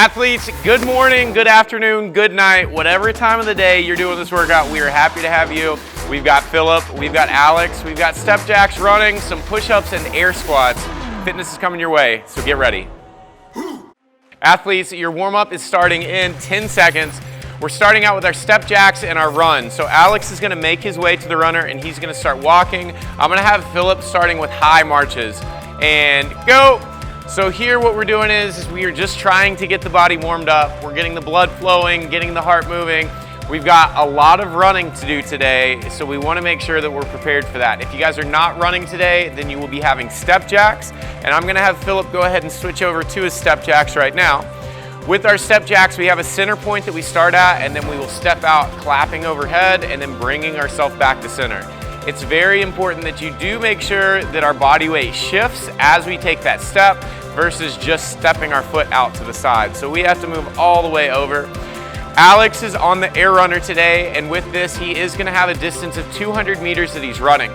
Athletes, good morning, good afternoon, good night, whatever time of the day you're doing this workout, we are happy to have you. We've got Philip, we've got Alex, we've got step jacks running, some push-ups and air squats. Fitness is coming your way, so get ready. Athletes, your warm-up is starting in 10 seconds. We're starting out with our step jacks and our run. So Alex is gonna make his way to the runner and he's gonna start walking. I'm gonna have Philip starting with high marches. And go! So here what we're doing is we are just trying to get the body warmed up. We're getting the blood flowing, getting the heart moving. We've got a lot of running to do today, so we want to make sure that we're prepared for that. If you guys are not running today, then you will be having step jacks, and I'm going to have Philip go ahead and switch over to his step jacks right now. With our step jacks, we have a center point that we start at, and then we will step out clapping overhead and then bringing ourselves back to center. It's very important that you do make sure that our body weight shifts as we take that step versus just stepping our foot out to the side. So we have to move all the way over. Alex is on the air runner today, and with this, he is gonna have a distance of 200 meters that he's running.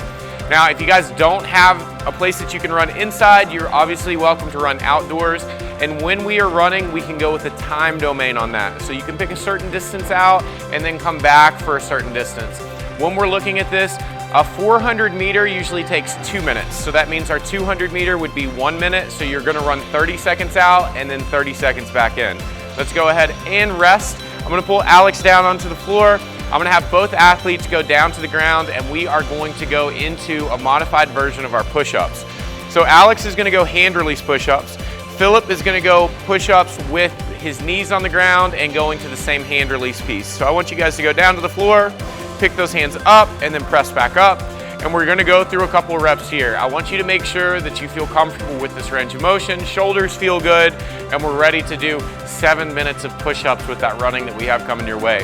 Now, if you guys don't have a place that you can run inside, you're obviously welcome to run outdoors. And when we are running, we can go with a time domain on that. So you can pick a certain distance out and then come back for a certain distance. When we're looking at this, a 400 meter usually takes 2 minutes. So that means our 200 meter would be 1 minute. So you're gonna run 30 seconds out and then 30 seconds back in. Let's go ahead and rest. I'm gonna pull Alex down onto the floor. I'm gonna have both athletes go down to the ground and we are going to go into a modified version of our push-ups. So Alex is gonna go hand release push-ups. Philip is gonna go push-ups with his knees on the ground and going to the same hand release piece. So I want you guys to go down to the floor, pick those hands up and then press back up. And we're gonna go through a couple of reps here. I want you to make sure that you feel comfortable with this range of motion, shoulders feel good, and we're ready to do 7 minutes of push-ups with that running that we have coming your way.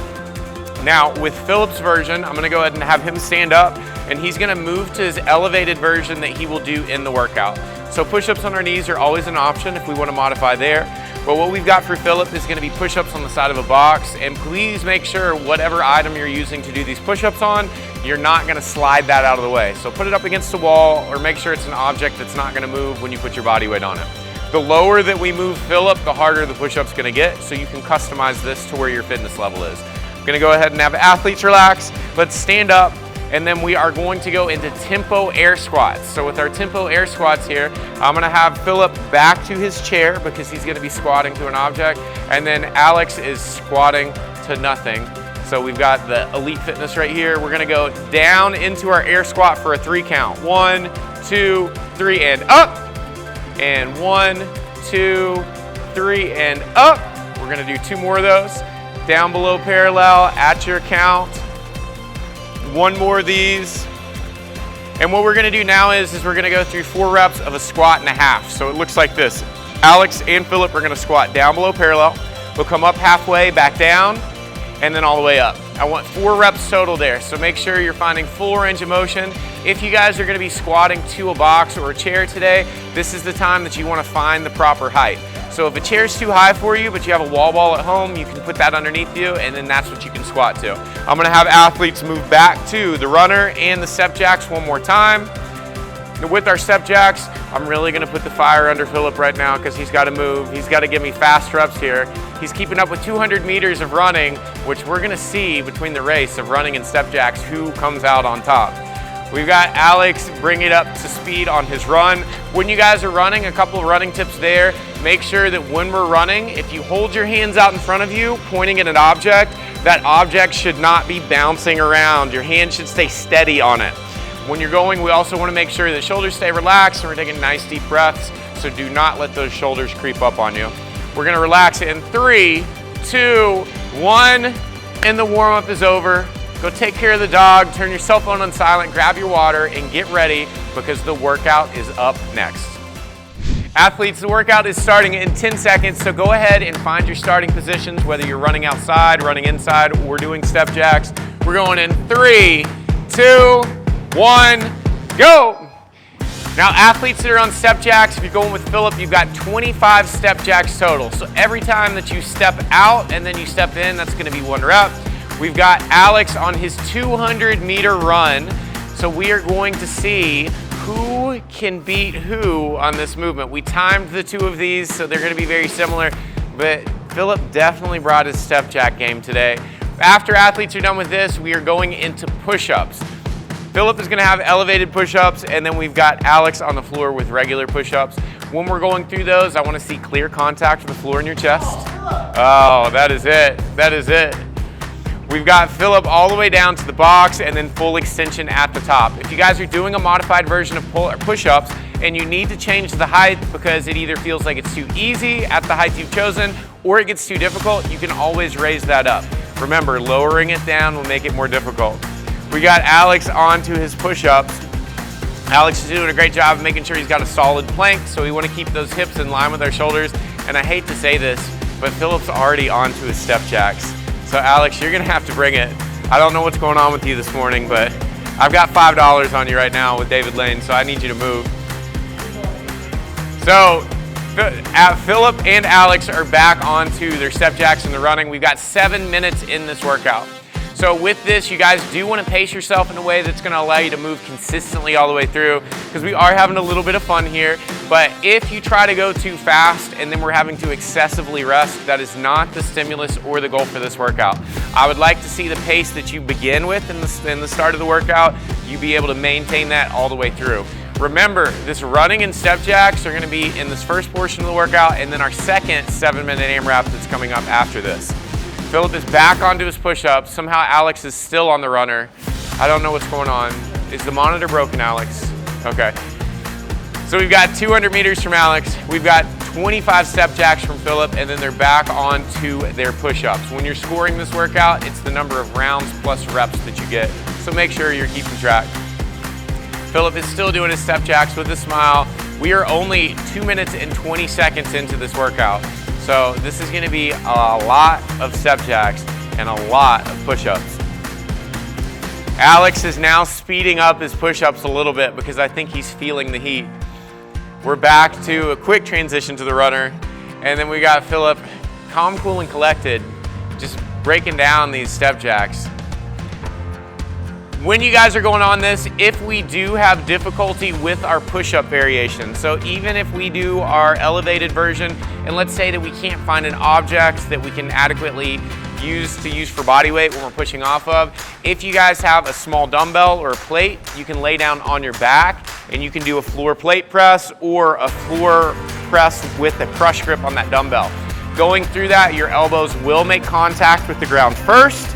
Now, with Philip's version, I'm gonna go ahead and have him stand up, and he's gonna move to his elevated version that he will do in the workout. So push-ups on our knees are always an option if we wanna modify there. But what we've got for Philip is gonna be push-ups on the side of a box, and please make sure whatever item you're using to do these push-ups on, you're not gonna slide that out of the way. So put it up against the wall or make sure it's an object that's not gonna move when you put your body weight on it. The lower that we move Philip, the harder the push-up's gonna get, so you can customize this to where your fitness level is. I'm gonna go ahead and have athletes relax. Let's stand up, and then we are going to go into tempo air squats. So with our tempo air squats here, I'm gonna have Philip back to his chair because he's gonna be squatting to an object, and then Alex is squatting to nothing. So we've got the elite fitness right here. We're gonna go down into our air squat for a 3 count. 1, 2, 3, and up. And 1, 2, 3, and up. We're gonna do 2 more of those. Down below parallel at your count. 1 more of these. And what we're gonna do now is we're gonna go through 4 reps of a squat and a half. So it looks like this. Alex and Philip are gonna squat down below parallel. We'll come up halfway, back down, and then all the way up. I want 4 reps total there, so make sure you're finding full range of motion. If you guys are gonna be squatting to a box or a chair today, this is the time that you wanna find the proper height. So if a chair is too high for you, but you have a wall ball at home, you can put that underneath you, and then that's what you can squat to. I'm gonna have athletes move back to the runner and the step jacks one more time. With our step jacks, I'm really gonna put the fire under Philip right now because he's gotta move. He's gotta give me fast reps here. He's keeping up with 200 meters of running, which we're gonna see between the race of running and step jacks who comes out on top. We've got Alex bring it up to speed on his run. When you guys are running, a couple of running tips there. Make sure that when we're running, if you hold your hands out in front of you, pointing at an object, that object should not be bouncing around. Your hand should stay steady on it. When you're going, we also want to make sure that shoulders stay relaxed and we're taking nice deep breaths, so do not let those shoulders creep up on you. We're gonna relax in 3, 2, 1, and the warm-up is over. Go take care of the dog, turn your cell phone on silent, grab your water, and get ready because the workout is up next. Athletes, the workout is starting in 10 seconds, so go ahead and find your starting positions, whether you're running outside, running inside, or doing step jacks. We're going in 3, 2, 1, go! Now athletes that are on step jacks, if you're going with Philip, you've got 25 step jacks total. So every time that you step out and then you step in, that's gonna be 1 rep. We've got Alex on his 200 meter run. So we are going to see who can beat who on this movement. We timed the 2 of these, so they're gonna be very similar, but Philip definitely brought his step jack game today. After athletes are done with this, we are going into push-ups. Philip is gonna have elevated push-ups, and then we've got Alex on the floor with regular push-ups. When we're going through those, I wanna see clear contact with the floor in your chest. Oh, that is it, that is it. We've got Philip all the way down to the box and then full extension at the top. If you guys are doing a modified version of push-ups and you need to change the height because it either feels like it's too easy at the height you've chosen or it gets too difficult, you can always raise that up. Remember, lowering it down will make it more difficult. We got Alex onto his push-ups. Alex is doing a great job of making sure he's got a solid plank, so we want to keep those hips in line with our shoulders. And I hate to say this, but Philip's already onto his step jacks. So Alex, you're gonna have to bring it. I don't know what's going on with you this morning, but I've got $5 on you right now with David Lane, so I need you to move. So Philip and Alex are back onto their step jacks and the running. We've got 7 minutes in this workout. So with this, you guys do want to pace yourself in a way that's going to allow you to move consistently all the way through, because we are having a little bit of fun here. But if you try to go too fast and then we're having to excessively rest, that is not the stimulus or the goal for this workout. I would like to see the pace that you begin with in the start of the workout, you be able to maintain that all the way through. Remember, this running and step jacks are going to be in this first portion of the workout, and then our second 7-minute AMRAP that's coming up after this. Philip is back onto his push-ups. Somehow Alex is still on the runner. I don't know what's going on. Is the monitor broken, Alex? Okay. So we've got 200 meters from Alex. We've got 25 step jacks from Philip, and then they're back onto their push-ups. When you're scoring this workout, it's the number of rounds plus reps that you get. So make sure you're keeping track. Philip is still doing his step jacks with a smile. We are only 2 minutes and 20 seconds into this workout. So this is gonna be a lot of step jacks and a lot of push-ups. Alex is now speeding up his push-ups a little bit because I think he's feeling the heat. We're back to a quick transition to the runner, and then we got Philip calm, cool, and collected, just breaking down these step jacks. When you guys are going on this, if we do have difficulty with our push-up variation, so even if we do our elevated version, and let's say that we can't find an object that we can adequately use for body weight when we're pushing off of, if you guys have a small dumbbell or a plate, you can lay down on your back and you can do a floor plate press or a floor press with a crush grip on that dumbbell. Going through that, your elbows will make contact with the ground first,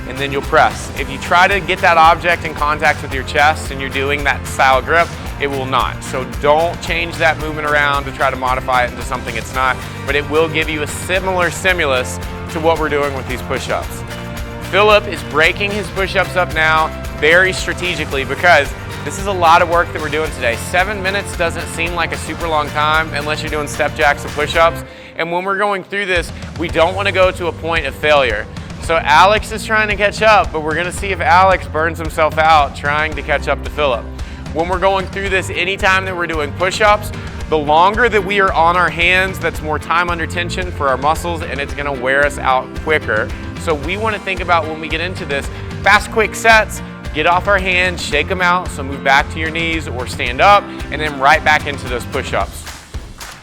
and then you'll press. If you try to get that object in contact with your chest and you're doing that style grip, it will not. So don't change that movement around to try to modify it into something it's not, but it will give you a similar stimulus to what we're doing with these push-ups. Philip is breaking his push-ups up now very strategically because this is a lot of work that we're doing today. 7 minutes doesn't seem like a super long time unless you're doing step jacks and push-ups. And when we're going through this, we don't want to go to a point of failure. So Alex is trying to catch up, but we're gonna see if Alex burns himself out trying to catch up to Philip. When we're going through this, anytime that we're doing push-ups, the longer that we are on our hands, that's more time under tension for our muscles, and it's gonna wear us out quicker. So we wanna think about when we get into this, fast, quick sets, get off our hands, shake them out, so move back to your knees or stand up, and then right back into those push-ups.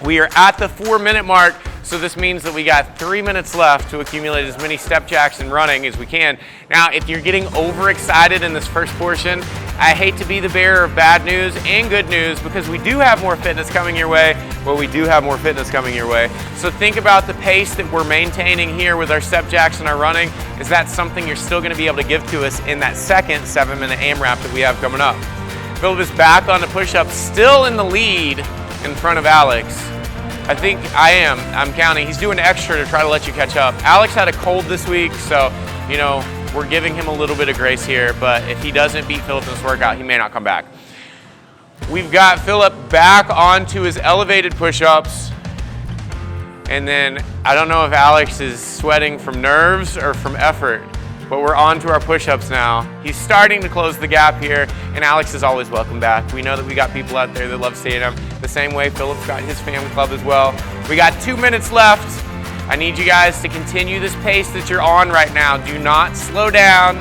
We are at the 4-minute mark, so this means that we got 3 minutes left to accumulate as many step jacks and running as we can. Now, if you're getting overexcited in this first portion, I hate to be the bearer of bad news and good news because we do have more fitness coming your way. Well, we do have more fitness coming your way. So think about the pace that we're maintaining here with our step jacks and our running. Is that something you're still gonna be able to give to us in that second 7-minute AMRAP that we have coming up? Philip is back on the push-up, still in the lead in front of Alex. I think I'm counting. He's doing extra to try to let you catch up. Alex had a cold this week, so, you know, we're giving him a little bit of grace here, but if he doesn't beat Philip in this workout, he may not come back. We've got Philip back onto his elevated push-ups, and then I don't know if Alex is sweating from nerves or from effort, but we're on to our push-ups now. He's starting to close the gap here, and Alex is always welcome back. We know that we got people out there that love seeing him. The same way Philip's got his family club as well. We got 2 minutes left. I need you guys to continue this pace that you're on right now. Do not slow down.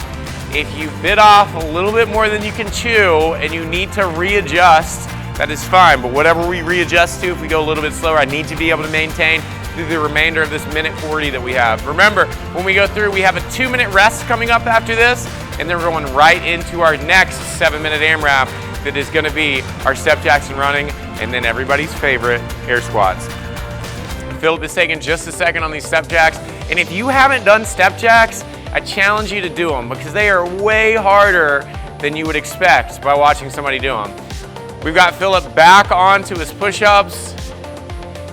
If you bit off a little bit more than you can chew and you need to readjust, that is fine. But whatever we readjust to, if we go a little bit slower, I need to be able to maintain through the remainder of this minute 40 that we have. Remember, when we go through, we have a 2-minute rest coming up after this, and then we're going right into our next 7-minute AMRAP that is gonna be our step jacks and running, and then everybody's favorite, air squats. Philip is taking just a second on these step jacks, and if you haven't done step jacks, I challenge you to do them because they are way harder than you would expect by watching somebody do them. We've got Philip back onto his push-ups,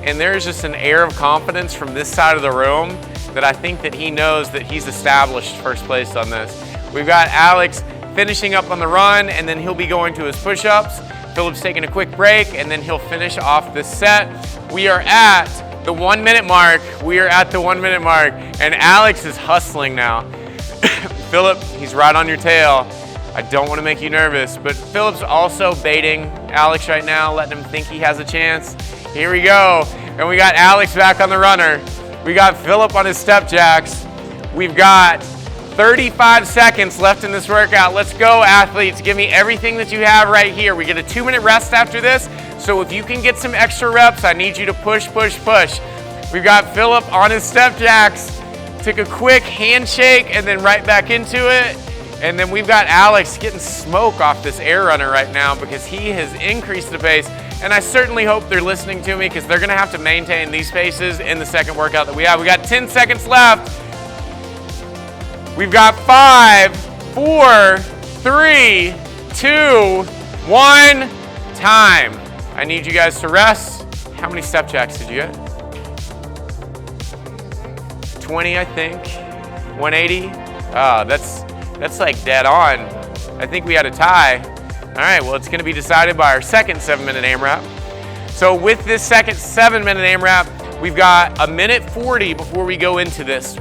and there's just an air of confidence from this side of the room that I think that he knows that he's established first place on this. We've got Alex finishing up on the run, and then he'll be going to his push-ups. Philip's taking a quick break, and then he'll finish off this set. We are at the 1-minute mark. We are at the 1-minute mark, and Alex is hustling now. Philip, he's right on your tail. I don't want to make you nervous, but Philip's also baiting Alex right now, letting him think he has a chance. Here we go, and we got Alex back on the runner. We got Philip on his step jacks. We've got 35 seconds left in this workout. Let's go, athletes. Give me everything that you have right here. We get a 2-minute rest after this, so if you can get some extra reps, I need you to push, push, push. We've got Philip on his step jacks. Took a quick handshake and then right back into it. And then we've got Alex getting smoke off this air runner right now because he has increased the pace. And I certainly hope they're listening to me because they're gonna have to maintain these paces in the second workout that we have. We got 10 seconds left. We've got 5, 4, 3, 2, 1, time. I need you guys to rest. How many step jacks did you get? 20, I think. 180. That's like dead on. I think we had a tie. All right, well, it's gonna be decided by our second 7-minute AMRAP. So with this second 7-minute AMRAP, we've got a minute 40 before we go into this.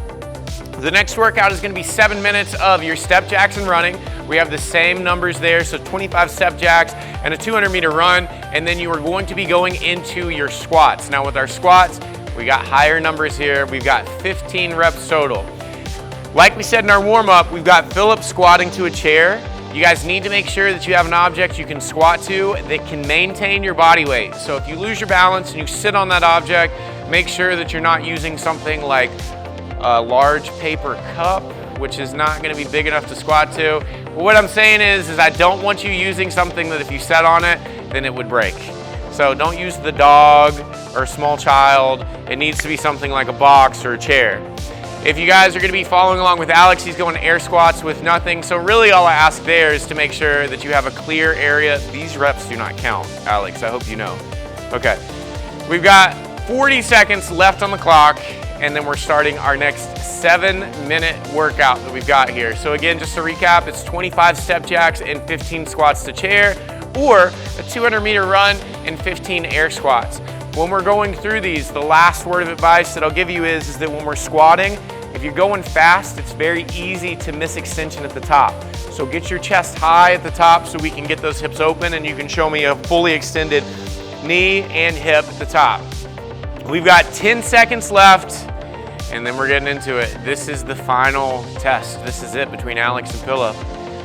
The next workout is gonna be 7 minutes of your step jacks and running. We have the same numbers there, so 25 step jacks and a 200-meter run, and then you are going to be going into your squats. Now with our squats, we got higher numbers here. We've got 15 reps total. Like we said in our warm-up, we've got Philip squatting to a chair. You guys need to make sure that you have an object you can squat to that can maintain your body weight. So if you lose your balance and you sit on that object, make sure that you're not using something like a large paper cup, which is not gonna be big enough to squat to. But what I'm saying is I don't want you using something that if you sat on it, then it would break. So don't use the dog or a small child. It needs to be something like a box or a chair. If you guys are gonna be following along with Alex, he's going air squats with nothing. So really all I ask there is to make sure that you have a clear area. These reps do not count, Alex, I hope you know. Okay, we've got 40 seconds left on the clock, and then we're starting our next 7-minute workout that we've got here. So again, just to recap, it's 25 step jacks and 15 squats to chair, or a 200-meter run and 15 air squats. When we're going through these, the last word of advice that I'll give you is that when we're squatting, if you're going fast, it's very easy to miss extension at the top. So get your chest high at the top so we can get those hips open and you can show me a fully extended knee and hip at the top. We've got 10 seconds left, and then we're getting into it. This is the final test. This is it between Alex and Philip.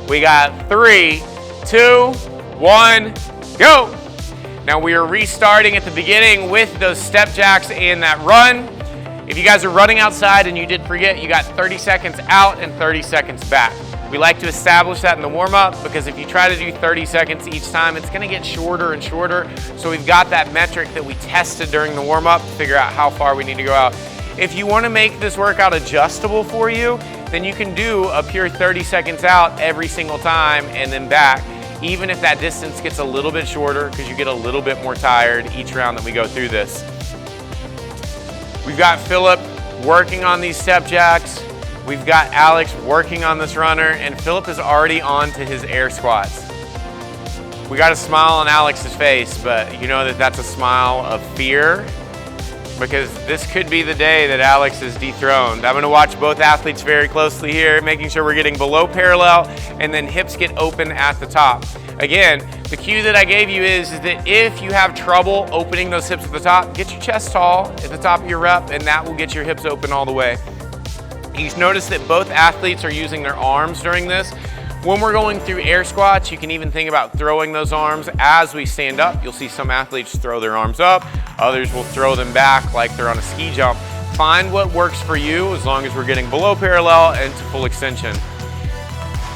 We got 3, 2, 1, go! Now we are restarting at the beginning with those step jacks and that run. If you guys are running outside and you did forget, you got 30 seconds out and 30 seconds back. We like to establish that in the warm-up because if you try to do 30 seconds each time, it's gonna get shorter and shorter. So we've got that metric that we tested during the warm-up to figure out how far we need to go out. If you wanna make this workout adjustable for you, then you can do a pure 30 seconds out every single time and then back, even if that distance gets a little bit shorter because you get a little bit more tired each round that we go through this. We've got Philip working on these step jacks. We've got Alex working on this runner, and Philip is already on to his air squats. We got a smile on Alex's face, but you know that that's a smile of fear because this could be the day that Alex is dethroned. I'm gonna watch both athletes very closely here, making sure we're getting below parallel and then hips get open at the top. Again, the cue that I gave you is that if you have trouble opening those hips at the top, get your chest tall at the top of your rep and that will get your hips open all the way. You notice that both athletes are using their arms during this. When we're going through air squats, you can even think about throwing those arms as we stand up. You'll see some athletes throw their arms up, others will throw them back like they're on a ski jump. Find what works for you as long as we're getting below parallel and to full extension.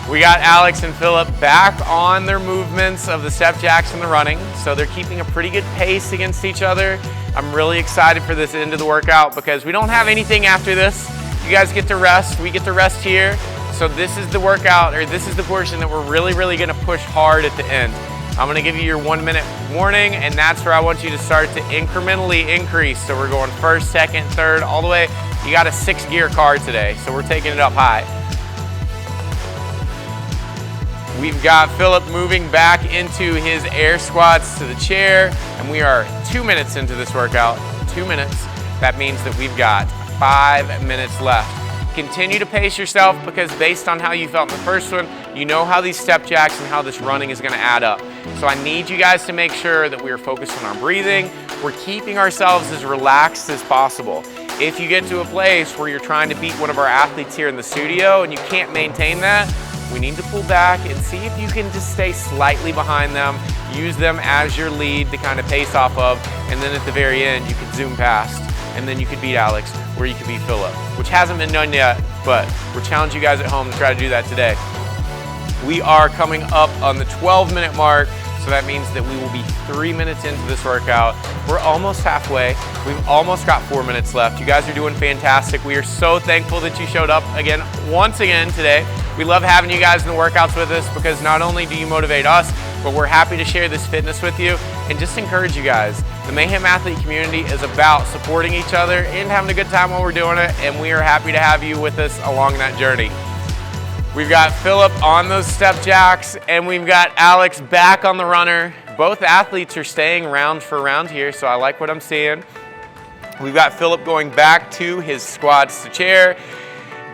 We got Alex and Philip back on their movements of the step jacks and the running, so they're keeping a pretty good pace against each other. I'm really excited for this end of the workout because we don't have anything after this. You guys get to rest, we get to rest here. So this is the workout, or this is the portion that we're really gonna push hard at the end. I'm gonna give you your 1 minute warning, and that's where I want you to start to incrementally increase. So we're going first, second, third, all the way. You got a 6-gear car today, so we're taking it up high. We've got Philip moving back into his air squats to the chair, and we are 2 minutes into this workout. 2 minutes. That means that we've got 5 minutes left. Continue to pace yourself because based on how you felt in the first one, you know how these step jacks and how this running is gonna add up. So I need you guys to make sure that we are focused on our breathing. We're keeping ourselves as relaxed as possible. If you get to a place where you're trying to beat one of our athletes here in the studio and you can't maintain that, we need to pull back and see if you can just stay slightly behind them, use them as your lead to kind of pace off of, and then at the very end, you could zoom past, and then you could beat Alex, or you could beat Philip, which hasn't been done yet, but we're challenging you guys at home to try to do that today. We are coming up on the 12-minute mark, so that means that we will be 3 minutes into this workout. We're almost halfway. We've almost got 4 minutes left. You guys are doing fantastic. We are so thankful that you showed up again, once again today. We love having you guys in the workouts with us because not only do you motivate us, but we're happy to share this fitness with you and just encourage you guys. The Mayhem Athlete community is about supporting each other and having a good time while we're doing it, and we are happy to have you with us along that journey. We've got Philip on those step jacks, and we've got Alex back on the runner. Both athletes are staying round for round here, so I like what I'm seeing. We've got Philip going back to his squats to chair.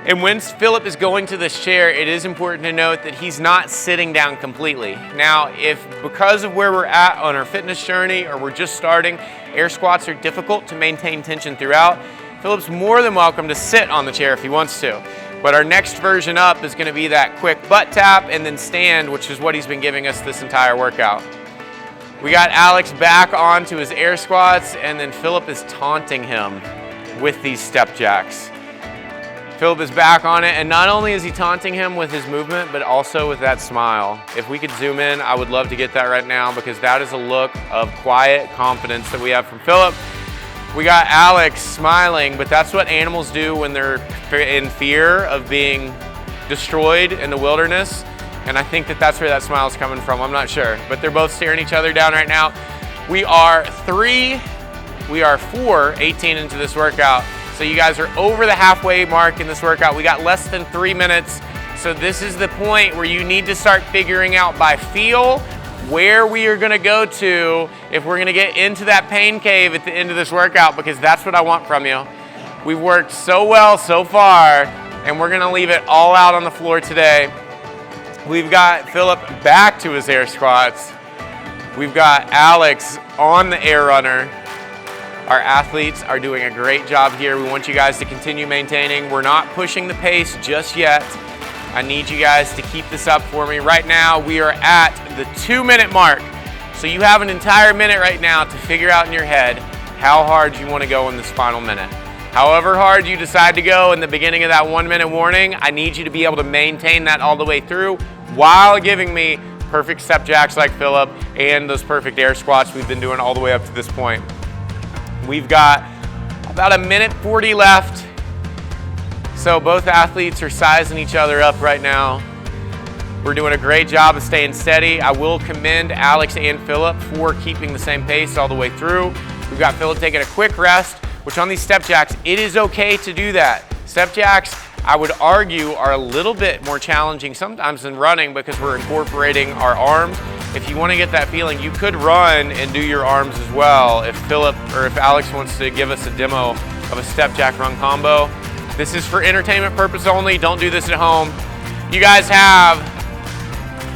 And when Philip is going to this chair, it is important to note that he's not sitting down completely. Now, if because of where we're at on our fitness journey or we're just starting, air squats are difficult to maintain tension throughout, Philip's more than welcome to sit on the chair if he wants to. But our next version up is gonna be that quick butt tap and then stand, which is what he's been giving us this entire workout. We got Alex back onto his air squats, and then Philip is taunting him with these step jacks. Philip is back on it, and not only is he taunting him with his movement, but also with that smile. If we could zoom in, I would love to get that right now because that is a look of quiet confidence that we have from Philip. We got Alex smiling, but that's what animals do when they're in fear of being destroyed in the wilderness. And I think that that's where that smile is coming from. I'm not sure, but they're both staring each other down right now. We are 4:18 into this workout. So you guys are over the halfway mark in this workout. We got less than 3 minutes. So this is the point where you need to start figuring out by feel where we are gonna go to if we're gonna get into that pain cave at the end of this workout, because that's what I want from you. We've worked so well so far, and we're gonna leave it all out on the floor today. We've got Philip back to his air squats. We've got Alex on the air runner. Our athletes are doing a great job here. We want you guys to continue maintaining. We're not pushing the pace just yet. I need you guys to keep this up for me. Right now, we are at the 2-minute mark. So you have an entire minute right now to figure out in your head how hard you want to go in this final minute. However hard you decide to go in the beginning of that 1-minute warning, I need you to be able to maintain that all the way through while giving me perfect step jacks like Philip and those perfect air squats we've been doing all the way up to this point. We've got about 1:40 left. So both athletes are sizing each other up right now. We're doing a great job of staying steady. I will commend Alex and Philip for keeping the same pace all the way through. We've got Philip taking a quick rest, which on these step jacks, it is okay to do that. Step jacks, I would argue, are a little bit more challenging sometimes than running because we're incorporating our arms. If you want to get that feeling, you could run and do your arms as well. If Philip or if Alex wants to give us a demo of a step jack run combo. This is for entertainment purpose only. Don't do this at home. You guys have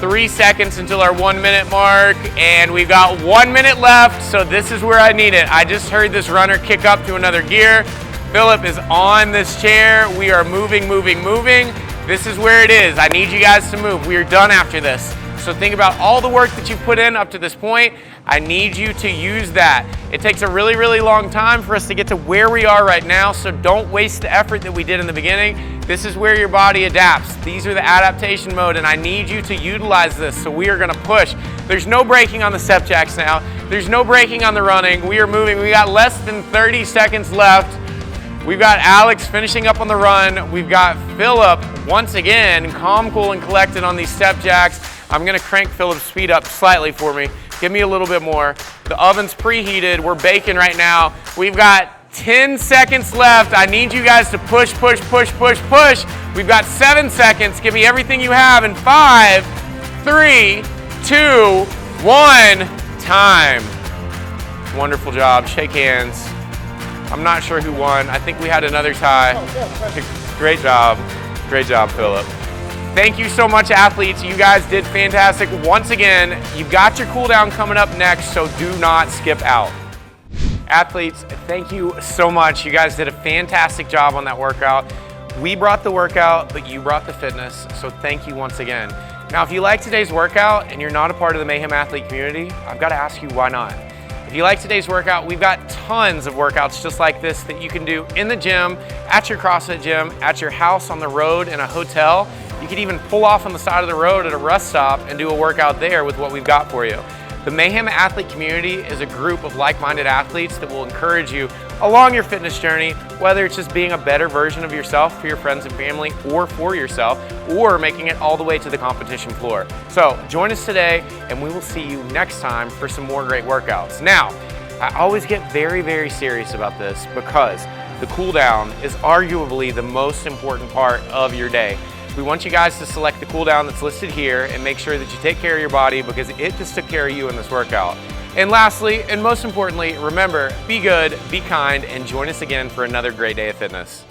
3 seconds until our 1-minute mark, and we've got 1 minute left, so this is where I need it. I just heard this runner kick up to another gear. Philip is on this chair. We are moving. This is where it is. I need you guys to move. We are done after this. So think about all the work that you've put in up to this point. I need you to use that. It takes a really, really long time for us to get to where we are right now, so don't waste the effort that we did in the beginning. This is where your body adapts. These are the adaptation mode, and I need you to utilize this. So we are gonna push. There's no braking on the step jacks now. There's no braking on the running. We are moving. We got less than 30 seconds left. We've got Alex finishing up on the run. We've got Philip once again, calm, cool, and collected on these step jacks. I'm gonna crank Philip's speed up slightly for me. Give me a little bit more. The oven's preheated. We're baking right now. We've got 10 seconds left. I need you guys to push, push, push, push, push. We've got 7 seconds. Give me everything you have in 5, 3, 2, 1, time. Wonderful job. Shake hands. I'm not sure who won. I think we had another tie. Great job. Great job, Philip. Thank you so much, athletes. You guys did fantastic. Once again, you've got your cool down coming up next, so do not skip out. Athletes, thank you so much. You guys did a fantastic job on that workout. We brought the workout, but you brought the fitness, so thank you once again. Now, if you like today's workout and you're not a part of the Mayhem Athlete community, I've got to ask you why not. If you like today's workout, we've got tons of workouts just like this that you can do in the gym, at your CrossFit gym, at your house, on the road, in a hotel. You could even pull off on the side of the road at a rest stop and do a workout there with what we've got for you. The Mayhem Athlete community is a group of like-minded athletes that will encourage you along your fitness journey, whether it's just being a better version of yourself for your friends and family or for yourself, or making it all the way to the competition floor. So join us today, and we will see you next time for some more great workouts. Now, I always get very, very serious about this because the cool down is arguably the most important part of your day. We want you guys to select the cool down that's listed here and make sure that you take care of your body because it just took care of you in this workout. And lastly, and most importantly, remember, be good, be kind, and join us again for another great day of fitness.